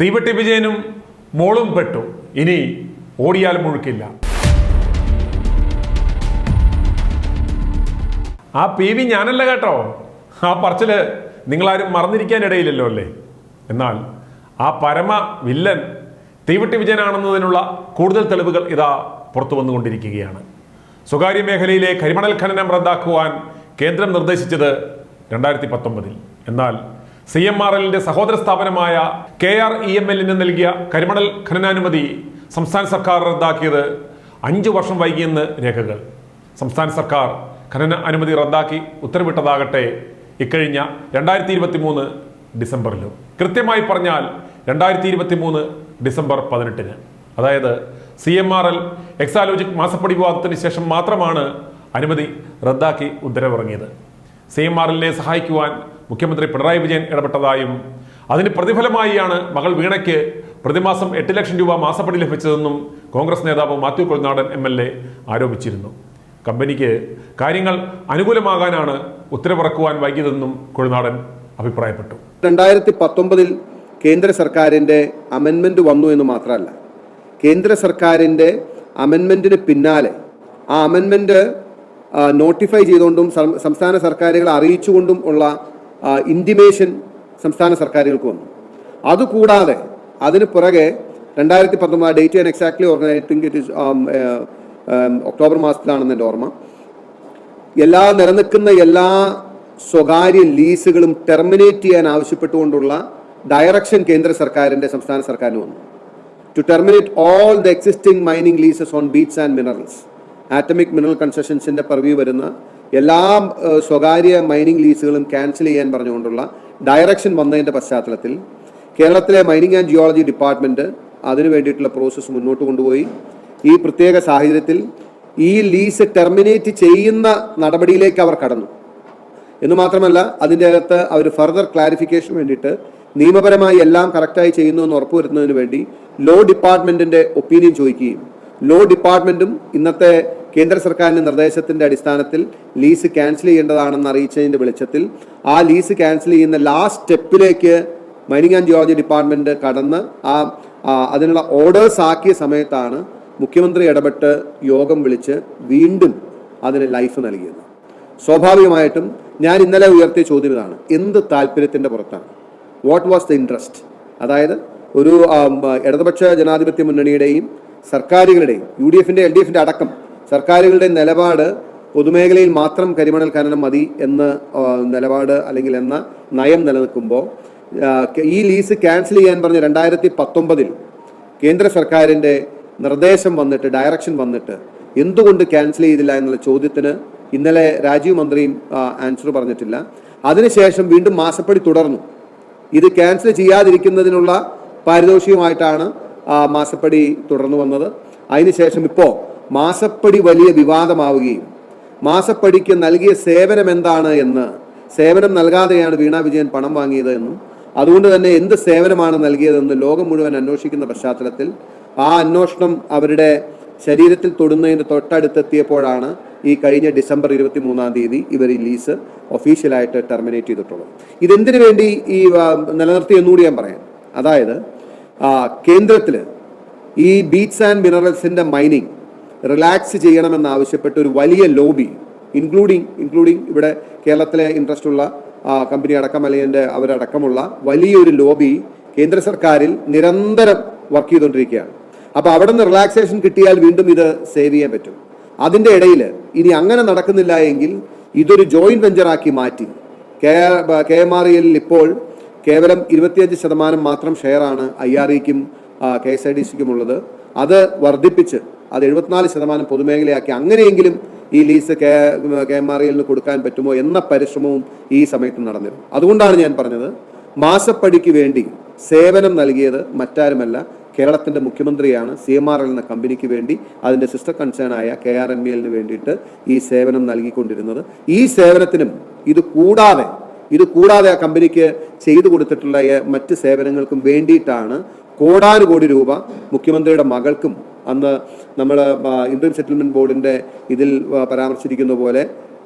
തീവട്ടി വിജയനും മോളും പെട്ടു. ഇനി ഓടിയാൽ മുഴുക്കില്ല. ആ PV ഞാനല്ല കേട്ടോ. ആ പറച്ചില് നിങ്ങളാരും മറന്നിരിക്കാനിടയില്ലല്ലോ അല്ലേ. എന്നാൽ ആ പരമ വില്ലൻ തീവട്ടി വിജയനാണെന്നതിനുള്ള കൂടുതൽ തെളിവുകൾ ഇതാ പുറത്തു വന്നുകൊണ്ടിരിക്കുകയാണ്. സ്വകാര്യ മേഖലയിലെ കരിമണൽ ഖനനം റദ്ദാക്കുവാൻ കേന്ദ്രം നിർദ്ദേശിച്ചത് 2019. എന്നാൽ CMRLന്റെ സഹോദര സ്ഥാപനമായ KREML നൽകിയ കരിമണൽ ഖനനാനുമതി സംസ്ഥാന സർക്കാർ റദ്ദാക്കിയത് 5 വർഷം വൈകിയെന്ന് രേഖകൾ. സംസ്ഥാന സർക്കാർ ഖനന അനുമതി റദ്ദാക്കി ഉത്തരവിട്ടതാകട്ടെ ഇക്കഴിഞ്ഞ 2023 ഡിസംബറിലും. കൃത്യമായി പറഞ്ഞാൽ 2023 ഡിസംബർ 18. അതായത് CMRL എക്സാലോജിക് മാസപ്പടി വിവാദത്തിന് ശേഷം മാത്രമാണ് അനുമതി റദ്ദാക്കി ഉത്തരവിറങ്ങിയത്. CMRLനെ സഹായിക്കുവാൻ മുഖ്യമന്ത്രി പിണറായി വിജയൻ ഇടപെട്ടതായും അതിന് പ്രതിഫലമായാണ് മകൾ വീണയ്ക്ക് പ്രതിമാസം 8 ലക്ഷം രൂപ മാസപ്പടി ലഭിച്ചതെന്നും കോൺഗ്രസ് നേതാവ് മാത്യു കൊഴുനാടൻ MLA ആരോപിച്ചിരുന്നു. കമ്പനിക്ക് കാര്യങ്ങൾ അനുകൂലമാകാനാണ് ഉത്തരവിറക്കുവാൻ വൈകിയതെന്നും കൊഴുനാടൻ അഭിപ്രായപ്പെട്ടു. 2019 കേന്ദ്ര സർക്കാരിൻ്റെ അമെൻമെന്റ് വന്നു എന്ന് മാത്രമല്ല, കേന്ദ്ര സർക്കാരിൻ്റെ അമെൻമെന്റിന് പിന്നാലെ ആ അമെൻമെന്റ് നോട്ടിഫൈ ചെയ്തുകൊണ്ടും സംസ്ഥാന സർക്കാരുകളെ അറിയിച്ചുകൊണ്ടും ഉള്ള ഇൻറ്റിമേഷൻ സംസ്ഥാന സർക്കാരുകൾക്ക് വന്നു. അതുകൂടാതെ അതിന് പുറകെ 2019 ഡേറ്റ് ഞാൻ എക്സാക്ട്ലി ഓർഗനൈ തിങ്ക് ഇറ്റ് ഇസ് ഒക്ടോബർ മാസത്തിലാണെന്ന് എൻ്റെ ഓർമ്മ, നിലനിൽക്കുന്ന എല്ലാ സ്വകാര്യ ലീസുകളും ടെർമിനേറ്റ് ചെയ്യാൻ ആവശ്യപ്പെട്ടുകൊണ്ടുള്ള ഡയറക്ഷൻ കേന്ദ്ര സർക്കാരിൻ്റെ സംസ്ഥാന സർക്കാരിന് വന്നു. To terminate all the existing mining leases on beats and minerals, atomic mineral കൺസെഷൻസിൻ്റെ പർവ്യൂ വരുന്ന എല്ലാ സ്വകാര്യ മൈനിങ് ലീസുകളും ക്യാൻസൽ ചെയ്യാൻ പറഞ്ഞുകൊണ്ടുള്ള ഡയറക്ഷൻ വന്നതിൻ്റെ പശ്ചാത്തലത്തിൽ കേരളത്തിലെ മൈനിങ് ആൻഡ് ജിയോളജി ഡിപ്പാർട്ട്മെൻറ്റ് അതിനു വേണ്ടിയിട്ടുള്ള പ്രോസസ്സ് മുന്നോട്ട് കൊണ്ടുപോയി. ഈ പ്രത്യേക സാഹചര്യത്തിൽ ഈ ലീസ് ടെർമിനേറ്റ് ചെയ്യുന്ന നടപടിയിലേക്ക് അവർ കടന്നു എന്ന് മാത്രമല്ല, അതിൻ്റെ അകത്ത് അവർ ഫർദർ ക്ലാരിഫിക്കേഷൻ വേണ്ടിയിട്ട് നിയമപരമായി എല്ലാം കറക്റ്റായി ചെയ്യുന്നു എന്ന് ഉറപ്പുവരുത്തുന്നതിന് വേണ്ടി ലോ ഡിപ്പാർട്ട്മെൻറ്റിൻ്റെ ഒപ്പീനിയൻ ചോദിക്കുകയും ലോ ഡിപ്പാർട്ട്മെൻറ്റും ഇന്നത്തെ കേന്ദ്ര സർക്കാരിൻ്റെ നിർദ്ദേശത്തിൻ്റെ അടിസ്ഥാനത്തിൽ ലീസ് ക്യാൻസൽ ചെയ്യേണ്ടതാണെന്ന് അറിയിച്ചതിൻ്റെ വെളിച്ചത്തിൽ ആ ലീസ് ക്യാൻസൽ ചെയ്യുന്ന ലാസ്റ്റ് സ്റ്റെപ്പിലേക്ക് മൈനിങ് ആൻഡ് ജിയോളജി ഡിപ്പാർട്ട്മെൻറ്റ് കടന്ന് അതിനുള്ള ഓർഡേഴ്സ് ആക്കിയ സമയത്താണ് മുഖ്യമന്ത്രി ഇടപെട്ട് യോഗം വിളിച്ച് വീണ്ടും അതിന് ലൈഫ് നൽകിയത്. സ്വാഭാവികമായിട്ടും ഞാൻ ഇന്നലെ ഉയർത്തിയ ചോദ്യം ഇതാണ്: എന്ത് താല്പര്യത്തിൻ്റെ പുറത്താണ്? What was the interest? അതായത് ഒരു ഇടതുപക്ഷ ജനാധിപത്യ മുന്നണിയുടെയും സർക്കാരുകളുടെയും UDFൻ്റെ LDFൻ്റെ അടക്കം സർക്കാരുകളുടെ നിലപാട് പൊതുമേഖലയിൽ മാത്രം കരിമണൽ ഖനനം മതി എന്ന നിലപാട് അല്ലെങ്കിൽ എന്ന നയം നിലനിൽക്കുമ്പോൾ ഈ ലീസ് ക്യാൻസൽ ചെയ്യാൻ പറഞ്ഞ 2019 കേന്ദ്ര സർക്കാരിൻ്റെ നിർദ്ദേശം വന്നിട്ട്, ഡയറക്ഷൻ വന്നിട്ട് എന്തുകൊണ്ട് ക്യാൻസൽ ചെയ്തില്ല എന്നുള്ള ചോദ്യത്തിന് ഇന്നലെ രാജീവ് മന്ത്രിയും ആൻസർ പറഞ്ഞിട്ടില്ല. അതിനുശേഷം വീണ്ടും മാസപ്പടി തുടർന്നു. ഇത് ക്യാൻസൽ ചെയ്യാതിരിക്കുന്നതിനുള്ള പാരിതോഷികമായിട്ടാണ് മാസപ്പടി തുടർന്നു വന്നത്. അതിനുശേഷം ഇപ്പോൾ മാസപ്പടി വലിയ വിവാദമാവുകയും മാസപ്പടിക്ക് നൽകിയ സേവനം എന്താണ് എന്ന്, സേവനം നൽകാതെയാണ് വീണ വിജയൻ പണം വാങ്ങിയത് എന്നും അതുകൊണ്ട് തന്നെ എന്ത് സേവനമാണ് നൽകിയതെന്ന് ലോകം മുഴുവൻ അന്വേഷിക്കുന്ന പശ്ചാത്തലത്തിൽ ആ അന്വേഷണം അവരുടെ ശരീരത്തിൽ തൊടുന്നതിന് തൊട്ടടുത്തെത്തിയപ്പോഴാണ് ഈ കഴിഞ്ഞ ഡിസംബർ 23 ഇവർ ഈ ലീസ് ഒഫീഷ്യലായിട്ട് ടെർമിനേറ്റ് ചെയ്തിട്ടുള്ളത്. ഇതെന്തിനു വേണ്ടി ഈ നിലനിർത്തി എന്നുകൂടി ഞാൻ പറയാം. അതായത് കേന്ദ്രത്തിൽ ഈ ബീറ്റ്സ് ആൻഡ് മിനറൽസിൻ്റെ മൈനിങ് റിലാക്സ് ചെയ്യണമെന്നാവശ്യപ്പെട്ട് ഒരു വലിയ ലോബി, ഇൻക്ലൂഡിങ് ഇവിടെ കേരളത്തിലെ ഇൻട്രസ്റ്റ് ഉള്ള കമ്പനി അടക്കം അല്ലെങ്കിൽ അവരടക്കമുള്ള വലിയൊരു ലോബി കേന്ദ്ര സർക്കാരിൽ നിരന്തരം വർക്ക് ചെയ്തുകൊണ്ടിരിക്കുകയാണ്. അപ്പോൾ അവിടെ നിന്ന് റിലാക്സേഷൻ കിട്ടിയാൽ വീണ്ടും ഇത് സേവ് ചെയ്യാൻ പറ്റും. അതിൻ്റെ ഇടയിൽ ഇനി അങ്ങനെ നടക്കുന്നില്ല എങ്കിൽ ഇതൊരു ജോയിൻറ്റ് വെഞ്ചറാക്കി മാറ്റി KMREL ഇപ്പോൾ കേവലം 25% മാത്രം ഷെയറാണ് IREക്കും KSIDCക്കും ഉള്ളത്. അത് വർദ്ധിപ്പിച്ച് അത് 74% പൊതുമേഖലയാക്കി അങ്ങനെയെങ്കിലും ഈ ലീസ് KMRELന് കൊടുക്കാൻ പറ്റുമോ എന്ന പരിശ്രമവും ഈ സമയത്ത് നടന്നിരുന്നു. അതുകൊണ്ടാണ് ഞാൻ പറഞ്ഞത്, മാസപ്പടിക്ക് വേണ്ടി സേവനം നൽകിയത് മറ്റാരുമല്ല, കേരളത്തിൻ്റെ മുഖ്യമന്ത്രിയാണ്. CMRL എന്ന കമ്പനിക്ക് വേണ്ടി അതിൻ്റെ സിസ്റ്റർ കൺസേൺ ആയ KRMELന് വേണ്ടിയിട്ട് ഈ സേവനം നൽകിക്കൊണ്ടിരുന്നത്. ഈ സേവനത്തിനും ഇത് കൂടാതെ ആ കമ്പനിക്ക് ചെയ്തു കൊടുത്തിട്ടുള്ള മറ്റ് സേവനങ്ങൾക്കും വേണ്ടിയിട്ടാണ് കോടാനുകോടി രൂപ മുഖ്യമന്ത്രിയുടെ മകൾക്കും അന്ന് നമ്മൾ ഇന്ത്യൻ സെറ്റിൽമെൻറ്റ് ബോർഡിൻ്റെ ഇതിൽ പരാമർശിച്ചിരിക്കുന്ന പോലെ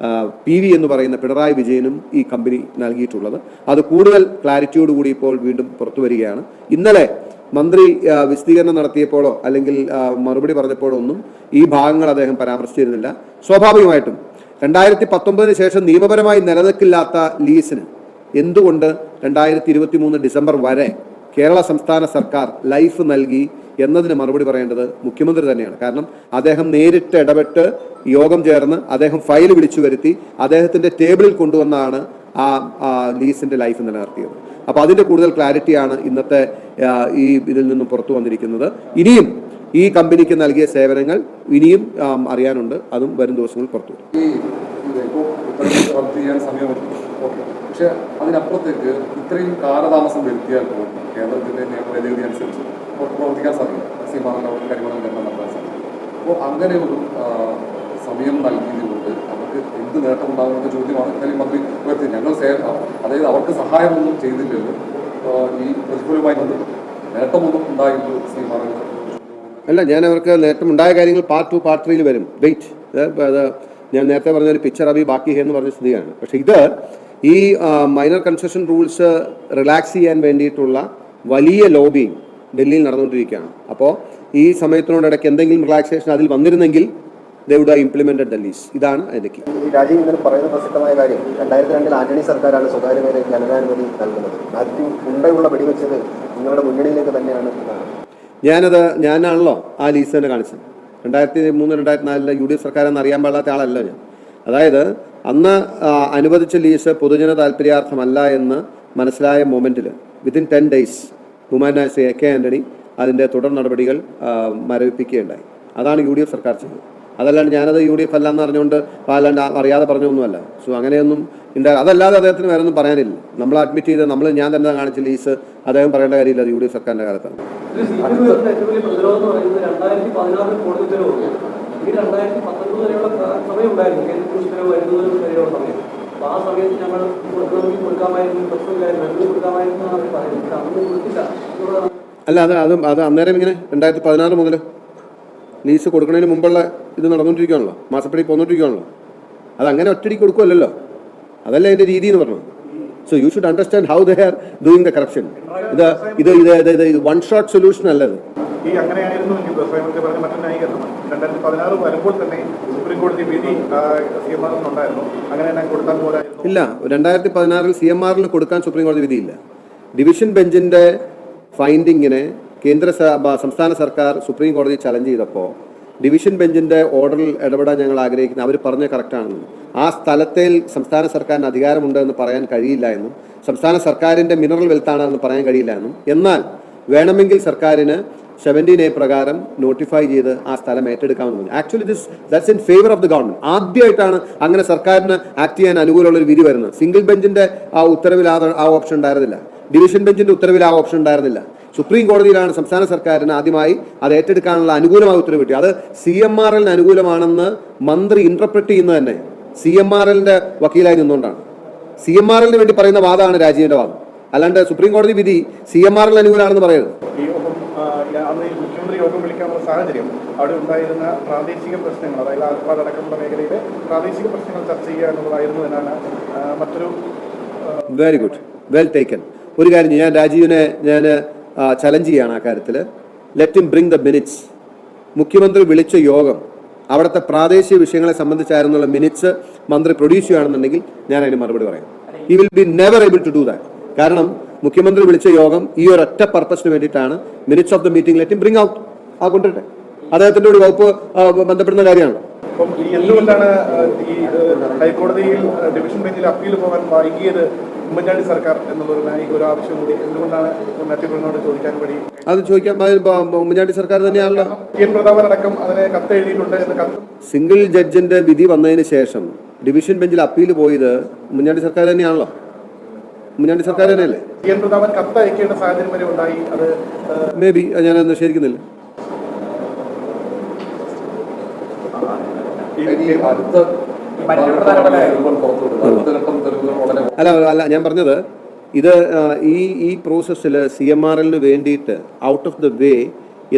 PV എന്ന് പറയുന്ന പിണറായി വിജയനും ഈ കമ്പനി നൽകിയിട്ടുള്ളത്. അത് കൂടുതൽ ക്ലാരിറ്റിയോടുകൂടി ഇപ്പോൾ വീണ്ടും പുറത്തു വരികയാണ്. ഇന്നലെ മന്ത്രി വിശദീകരണം നടത്തിയപ്പോഴോ അല്ലെങ്കിൽ മറുപടി പറഞ്ഞപ്പോഴോ ഒന്നും ഈ ഭാഗങ്ങൾ അദ്ദേഹം പരാമർശിച്ചിരുന്നില്ല. സ്വാഭാവികമായിട്ടും 2019 ശേഷം നിയമപരമായി നിലനിൽക്കില്ലാത്ത ലീസിന് എന്തുകൊണ്ട് 2023 ഡിസംബർ വരെ കേരള സംസ്ഥാന സർക്കാർ ലൈഫ് നൽകി എന്നതിന് മറുപടി പറയേണ്ടത് മുഖ്യമന്ത്രി തന്നെയാണ്. കാരണം അദ്ദേഹം നേരിട്ട് ഇടപെട്ട് യോഗം ചേർന്ന് അദ്ദേഹം ഫയൽ വിളിച്ചു വരുത്തി അദ്ദേഹത്തിൻ്റെ ടേബിളിൽ കൊണ്ടുവന്നാണ് ആ ലീസിൻ്റെ ലൈഫ് നിലനിർത്തിയത്. അപ്പോൾ അതിൻ്റെ കൂടുതൽ ക്ലാരിറ്റിയാണ് ഇന്നത്തെ ഈ ഇതിൽ നിന്നും പുറത്തു വന്നിരിക്കുന്നത്. ഇനിയും ഈ കമ്പനിക്ക് നൽകിയ സേവനങ്ങൾ ഇനിയും അറിയാനുണ്ട്. അതും വരും ദിവസങ്ങളിൽ പുറത്തു വരും. പക്ഷെ അതിനപ്പുറത്തേക്ക് ഇത്രയും കാലതാമസം വരുത്തിയാൽ പോലും കേരളത്തിൻ്റെ നിയമഭേദഗതി അനുസരിച്ച് പ്രവർത്തിക്കാൻ സാധിക്കും. കരിമണം കരണം നടത്താൻ സാധിക്കും. അപ്പോൾ അങ്ങനെ ഒരു സമയം നൽകിയതുകൊണ്ട് അവർക്ക് എന്ത് നേട്ടമുണ്ടാകുന്ന ചോദ്യമാണ് ഇന്നലെ മന്ത്രി ഉയർത്തി. ഞങ്ങൾ അതായത് അവർക്ക് സഹായമൊന്നും ചെയ്തില്ലല്ലോ, ഈ പ്രതികൂലമായി നേട്ടമൊന്നും ഉണ്ടായില്ലോ ശ്രീമാനങ്ങൾ. അല്ല, ഞാൻ അവർക്ക് നേട്ടമുണ്ടായ കാര്യങ്ങൾ പാർട്ട് 2 പാർട്ട് 3 വരും. വെയിറ്റ്. ഞാൻ നേരത്തെ പറഞ്ഞൊരു പിക്ചർ അഭി ബാക്കി ഹേ എന്ന് പറഞ്ഞ സ്ഥിതിയാണ്. പക്ഷേ ഇത് ഈ മൈനർ കൺസെഷൻ റൂൾസ് റിലാക്സ് ചെയ്യാൻ വേണ്ടിയിട്ടുള്ള വലിയ ലോബിങ് ഡൽഹിയിൽ നടന്നുകൊണ്ടിരിക്കുകയാണ്. അപ്പോൾ ഈ സമയത്തിനോടിടയ്ക്ക് എന്തെങ്കിലും റിലാക്സേഷൻ അതിൽ വന്നിരുന്നെങ്കിൽ they would have implemented the lease. ഇതാണ് അതിലേക്ക്. ഈ രാജ്യം ഇന്നലെ പറയുന്ന പ്രസക്തമായ കാര്യം 2002 ആന്റണി സർക്കാരാണ് സ്വകാര്യ മേഖലയ്ക്ക് ഖനനാനുമതി നൽകുന്നത്. ആദ്യം ഉണ്ടയുള്ള വെടിവെച്ചത് നിങ്ങളുടെ മുന്നണിയിലേക്ക് തന്നെയാണ്. ഞാനാണല്ലോ ആ ലീസ് തന്നെ കാണിച്ചത്. 2003-2004 UDF സർക്കാരെന്ന് അറിയാൻ പാടാത്ത ആളല്ല ഞാൻ. അതായത് അന്ന് അനുവദിച്ച ലീസ് പൊതുജന താല്പര്യാർത്ഥമല്ല എന്ന് മനസ്സിലായ മൊമെൻറ്റിൽ വിത്തിൻ 10 days ബഹുമാനായ ശ്രീ AK ആന്റണി അതിൻ്റെ തുടർ നടപടികൾ മരവിപ്പിക്കുകയുണ്ടായി. അതാണ് UDF സർക്കാർ ചെയ്തത്. അതല്ലാണ്ട് ഞാനത് UDF അല്ല എന്ന് അറിഞ്ഞുകൊണ്ട് അല്ലാണ്ട് അറിയാതെ പറഞ്ഞൊന്നുമല്ല. സോ അങ്ങനെയൊന്നും അതല്ലാതെ അദ്ദേഹത്തിന് വേറെ ഒന്നും പറയാനില്ല. നമ്മൾ അഡ്മിറ്റ് ചെയ്ത് ഞാൻ തന്നെ കാണിച്ച ലീസ് അദ്ദേഹം പറയേണ്ട കാര്യമില്ല. അത് UDF സർക്കാരിൻ്റെ കാലത്താണ്. അല്ല, അത് അന്നേരം ഇങ്ങനെ 2016 മുതൽ ലീസ് കൊടുക്കുന്നതിന് മുമ്പുള്ള ഇത് നടന്നുകൊണ്ടിരിക്കുകയാണല്ലോ, മാസപ്പടി പോന്നുകൊണ്ടിരിക്കുകയാണല്ലോ. അതങ്ങനെ ഒറ്റടിക്ക് കൊടുക്കുമല്ലോ, അതല്ലേ അതിൻ്റെ രീതി എന്ന് പറഞ്ഞത്. So you should understand how they are doing the corruption. ഇത് വൺ ഷോട്ട് സൊല്യൂഷൻ അല്ലത്. ഈ അങ്ങനെയായിരുന്നുവെങ്കിൽ വ്യവസായമന്ത്രി പറഞ്ഞ മറ്റൊരു ന്യായീകരണം 2016 വരുമ്പോൾ തന്നെ സുപ്രീം കോടതി വിധി CMR ഉണ്ടായിരുന്നു, അങ്ങനെ തന്നെ കൊടുത്താൽ പോരായിരുന്നു. ഇല്ല, 2016 CMR കൊടുക്കാൻ സുപ്രീം കോടതി വിധിയില്ല. ഡിവിഷൻ ബെഞ്ചിൻ്റെ ഫൈൻഡിങ്ങിനെ സംസ്ഥാന സർക്കാർ സുപ്രീം കോടതി ചലഞ്ച് ചെയ്തപ്പോൾ ഡിവിഷൻ ബെഞ്ചിൻ്റെ ഓർഡറിൽ ഇടപെടാൻ ഞങ്ങൾ ആഗ്രഹിക്കുന്നത് അവർ പറഞ്ഞ കറക്റ്റാണെന്നും ആ സ്ഥലത്തിൽ സംസ്ഥാന സർക്കാരിന് അധികാരമുണ്ടെന്ന് പറയാൻ കഴിയില്ല എന്നും സംസ്ഥാന സർക്കാരിൻ്റെ മിനറൽ വെൽത്താണെന്ന് പറയാൻ കഴിയില്ല എന്നും എന്നാൽ വേണമെങ്കിൽ സർക്കാരിന് 17A പ്രകാരം നോട്ടിഫൈ ചെയ്ത് ആ സ്ഥലം ഏറ്റെടുക്കാമെന്ന് പറഞ്ഞു. Actually that's in favour of the government. ആദ്യമായിട്ടാണ് അങ്ങനെ സർക്കാരിന് ആക്ട് ചെയ്യാൻ അനുകൂലമുള്ള ഒരു വിധി വരുന്നത്. സിംഗിൾ ബെഞ്ചിന്റെ ആ ഉത്തരവിൽ ആ ഓപ്ഷൻ ഉണ്ടായിരുന്നില്ല. ഡിവിഷൻ ബെഞ്ചിന്റെ ഉത്തരവിൽ ആ ഓപ്ഷൻ ഉണ്ടായിരുന്നില്ല. സുപ്രീം കോടതിയിലാണ് സംസ്ഥാന സർക്കാരിന് ആദ്യമായി അത് ഏറ്റെടുക്കാനുള്ള അനുകൂലമായ ഉത്തരവ് കിട്ടി. അത് CMRL അനുകൂലമാണെന്ന് മന്ത്രി ഇന്റർപ്രറ്റ് ചെയ്യുന്നത് തന്നെ CMRL വക്കീലായി നിന്നുകൊണ്ടാണ്. CMRL വേണ്ടി പറയുന്ന വാദമാണ് രാജീവിന്റെ വാദം, അല്ലാണ്ട് സുപ്രീം കോടതി വിധി CMRL അനുകൂലമാണെന്ന് പറയരുത്. അന്ന് മുഖ്യമന്ത്രി യോഗം വിളിക്കാനുള്ള സാഹചര്യം അവിടെ ഉണ്ടായിരുന്ന പ്രാദേശിക പ്രശ്നങ്ങൾ, അതായത് ആൽപ്പാട് അടക്കമുള്ള മേഖലയിലെ പ്രാദേശിക പ്രശ്നങ്ങൾ ചർച്ച ചെയ്യുക എന്നുള്ളതായിരുന്നു എന്നാണ് മറ്റൊരു. Very good, well taken. ഒരു കാര്യം ഞാൻ രാജീവിനെ ചലഞ്ച് ചെയ്യാണ് ആ കാര്യത്തിൽ. Let him bring the minutes. മുഖ്യമന്ത്രി വിളിച്ച യോഗം അവിടുത്തെ പ്രാദേശിക വിഷയങ്ങളെ സംബന്ധിച്ചായിരുന്നുള്ള മിനിറ്റ്സ് മന്ത്രി പ്രൊഡ്യൂസ് ചെയ്യുകയാണെന്നുണ്ടെങ്കിൽ ഞാൻ അതിന് മറുപടി പറയാം. He will be never able to do that. കാരണം മുഖ്യമന്ത്രി വിളിച്ച യോഗം ഈ ഒരു ഒറ്റ പർപ്പസിന് വേണ്ടിയിട്ടാണ്. Minutes of the meeting let him bring out. കൊണ്ടിട്ടെ, അദ്ദേഹത്തിൻ്റെ ഒരു വകുപ്പ് ബന്ധപ്പെടുന്ന കാര്യമാണ്. അപ്പം എന്തുകൊണ്ടാണ് ഈ ഹൈക്കോടതിയിൽ ഡിവിഷൻ ബെഞ്ചിൽ അപ്പീൽ പോകാൻ വൈകിയത്? ഉമ്മൻചാണ്ടി സർക്കാർ എന്നുള്ളൊരു ആവശ്യം കൂടി എന്തുകൊണ്ടാണ് മാത്യുവിനോട് ചോദിക്കാൻ വഴി? അത് ചോദിക്കാൻ ഉമ്മൻചാണ്ടി സർക്കാർ തന്നെയാണല്ലോ. എൻ പ്രതാപൻ അടക്കം അതിനെ കത്ത് എഴുതിയിട്ടുണ്ട് എന്ന് കത്ത്. സിംഗിൾ ജഡ്ജിന്റെ വിധി വന്നതിന് ശേഷം ഡിവിഷൻ ബെഞ്ചിൽ അപ്പീൽ പോയത് ഉമ്മൻചാണ്ടി സർക്കാർ തന്നെയാണല്ലോ. ഉമ്മൻചാണ്ടി സർക്കാർ തന്നെയല്ലേ. എൻ പ്രതാപൻ കത്ത് അയക്കേണ്ട സാഹചര്യം വരെ ഉണ്ടായി. അത് മേ ബി ഞാൻ നിഷേധിക്കുന്നില്ല. അല്ല ഞാൻ പറഞ്ഞത് ഇത് ഈ പ്രോസസ്സിൽ CMRL വേണ്ടിയിട്ട് ഔട്ട് ഓഫ് ദ വേ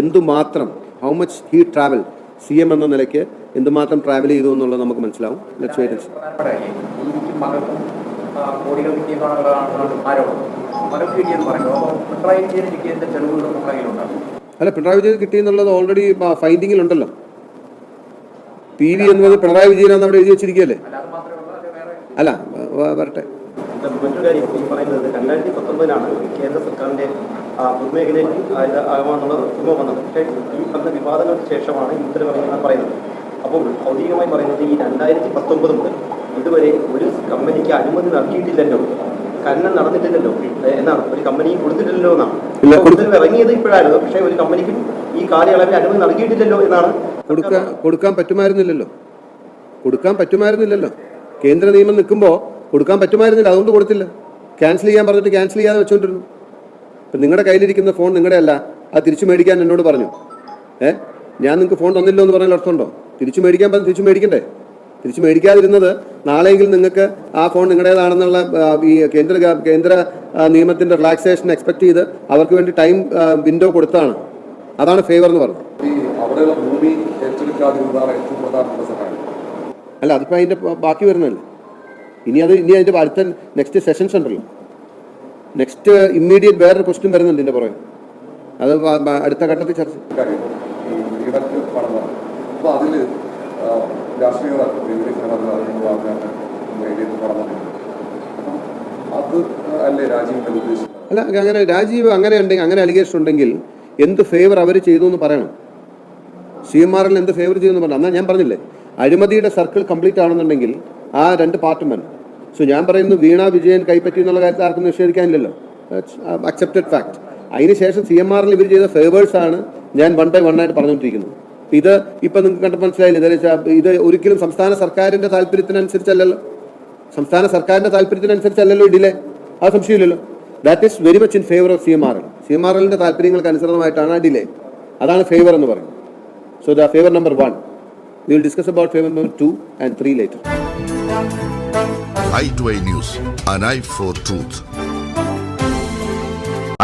എന്തുമാത്രം how much he travel CM എന്ന നിലയ്ക്ക് എന്തുമാത്രം ട്രാവൽ ചെയ്തു എന്നുള്ളത് നമുക്ക് മനസ്സിലാവും. Let's wait. കോടികൾ കിട്ടിയെന്നാണ് ആരോപണം. മരം കിട്ടിയെന്ന് പറയുമ്പോൾ പിണറായി വിജയൻ കിട്ടിയതിന്റെ തെളിവുകൾ നമ്മുടെ കയ്യിലുണ്ട്. അല്ല, പിണറായി വിജയൻ കിട്ടിയെന്നുള്ളത് ഓൾറെഡി ഫൈൻഡിങ്ങിലുണ്ടല്ലോ. PV എന്നത് പിണറായി വിജയനാണെന്ന് അവിടെ എഴുതി വെച്ചിരിക്കുകയല്ലേ. അല്ല, വരട്ടെ. മറ്റൊരു കാര്യം ഈ പറയുന്നത് 2019 കേന്ദ്ര സർക്കാരിന്റെ പൊതുമേഖലയിൽ ആകാമെന്നുള്ള റിമോ വന്നത്. പക്ഷേ ഈ പറഞ്ഞ വിവാദങ്ങൾക്ക് ശേഷമാണ് ഈ ഉത്തരവിറങ്ങിയെന്നാണ് പറയുന്നത്. അപ്പോൾ ഔദ്യോഗികമായി പറയുന്നത് ഈ 2019 മുതൽ ഇതുവരെ ഒരു കമ്പനിക്ക് അനുമതി നൽകിയിട്ടില്ലല്ലോ, ഖനനം നടന്നിട്ടില്ലല്ലോ എന്നാണ്, ഒരു കമ്പനി കൊടുത്തിട്ടില്ലല്ലോ എന്നാണ്. ഉത്തരവ് ഇറങ്ങിയത് ഇപ്പോഴായിരുന്നു, പക്ഷേ ഒരു കമ്പനിക്കും ഈ കാലയളവിൽ അനുമതി നൽകിയിട്ടില്ലല്ലോ എന്നാണ്. കൊടുക്കാൻ പറ്റുമായിരുന്നില്ലല്ലോ. കേന്ദ്ര നിയമം നിൽക്കുമ്പോൾ കൊടുക്കാൻ പറ്റുമായിരുന്നില്ല, അതുകൊണ്ട് കൊടുത്തില്ല. ക്യാൻസൽ ചെയ്യാൻ പറഞ്ഞിട്ട് ക്യാൻസൽ ചെയ്യാതെ വെച്ചുകൊണ്ടിരുന്നു. ഇപ്പം നിങ്ങളുടെ കയ്യിലിരിക്കുന്ന ഫോൺ നിങ്ങളുടെ അല്ല, അത് തിരിച്ചു മേടിക്കാൻ എന്നോട് പറഞ്ഞു. ഞാൻ നിങ്ങൾക്ക് ഫോൺ തന്നില്ലോ എന്ന് പറഞ്ഞാൽ അർത്ഥമുണ്ടോ? തിരിച്ചു മേടിക്കാൻ പറഞ്ഞ് തിരിച്ചു മേടിക്കണ്ടേ? തിരിച്ചു മേടിക്കാതിരുന്നത് നാളെയെങ്കിലും നിങ്ങൾക്ക് ആ ഫോൺ നിങ്ങളുടേതാണെന്നുള്ള ഈ കേന്ദ്ര നിയമത്തിന്റെ റിലാക്സേഷൻ എക്സ്പെക്ട് ചെയ്ത് അവർക്ക് വേണ്ടി ടൈം വിൻഡോ കൊടുത്താണ്. അതാണ് ഫേവർ എന്ന് പറഞ്ഞത്. അവിടെയുള്ള ഭൂമി ഏറ്റെടുക്കാതിരുന്നതാണ് ഏറ്റവും പ്രധാനപ്പെട്ട സഹായം. അല്ല, അതിപ്പോൾ അതിൻ്റെ ബാക്കി വരുന്നതല്ലേ. ഇനി അതിൻ്റെ അടുത്ത നെക്സ്റ്റ് സെഷൻസ് ഉണ്ടല്ലോ. നെക്സ്റ്റ് ഇമ്മീഡിയറ്റ് വേറൊരു ക്വസ്റ്റ്യൻ വരുന്നുണ്ട് ഇതിൻ്റെ പുറകെ. അത് അടുത്ത ഘട്ടത്തിൽ ചർച്ച. അപ്പോൾ അതിൽ രാഷ്ട്രീയ അത് അല്ലേ രാജീവിന്റെ ഉദ്ദേശം? അല്ല, അങ്ങനെ രാജീവ് അങ്ങനെ ഉണ്ടെങ്കിൽ, അങ്ങനെ അലിഗേഷൻ ഉണ്ടെങ്കിൽ എന്ത് ഫേവർ അവർ ചെയ്തു എന്ന് പറയണം. CMRL എന്ത് ഫേവർ ചെയ്യുമെന്ന് പറഞ്ഞു. എന്നാൽ ഞാൻ പറഞ്ഞില്ലേ, അഴിമതിയുടെ സർക്കിൾ കംപ്ലീറ്റ് ആണെന്നുണ്ടെങ്കിൽ ആ 2 പാർട്ടും വേണം. സോ ഞാൻ പറയുന്നു, വീണ വിജയൻ കൈപ്പറ്റി എന്നുള്ള കാര്യത്തിൽ ആർക്കും നിഷേധിക്കാനില്ലല്ലോ. Accepted fact. അതിനുശേഷം CMRL ഇവർ ചെയ്ത ഫേവേഴ്സാണ് ഞാൻ 1 by 1 ആയിട്ട് പറഞ്ഞുകൊണ്ടിരിക്കുന്നത്. ഇത് ഇപ്പം നിങ്ങൾക്ക് കണ്ട് മനസ്സിലായില്ലേ, ഇത് ഒരിക്കലും സംസ്ഥാന സർക്കാരിൻ്റെ താല്പര്യത്തിനനുസരിച്ചല്ലല്ലോ. സംസ്ഥാന സർക്കാരിൻ്റെ താല്പര്യത്തിനനുസരിച്ചല്ലല്ലോ ഡിലേ. ആ സംശയമില്ലല്ലോ. That is very much in favour of CMRL. CMRLന്റെ താല്പര്യങ്ങൾക്ക് അനുസൃതമായിട്ടാണ് ആ ഡിലേ. അതാണ് ഫേവർ എന്ന് പറയുന്നത്. So the favour number 1. We will discuss about favor number 2 and 3 later. i2i News, an eye for truth.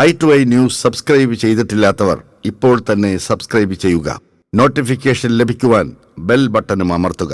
i2i News subscribe ചെയ്തിട്ടില്ലാത്തവർ ഇപ്പോൾ തന്നെ സബ്സ്ക്രൈബ് ചെയ്യുക. നോട്ടിഫിക്കേഷൻ ലഭിക്കുവാൻ ബെൽ ബട്ടണും അമർത്തുക.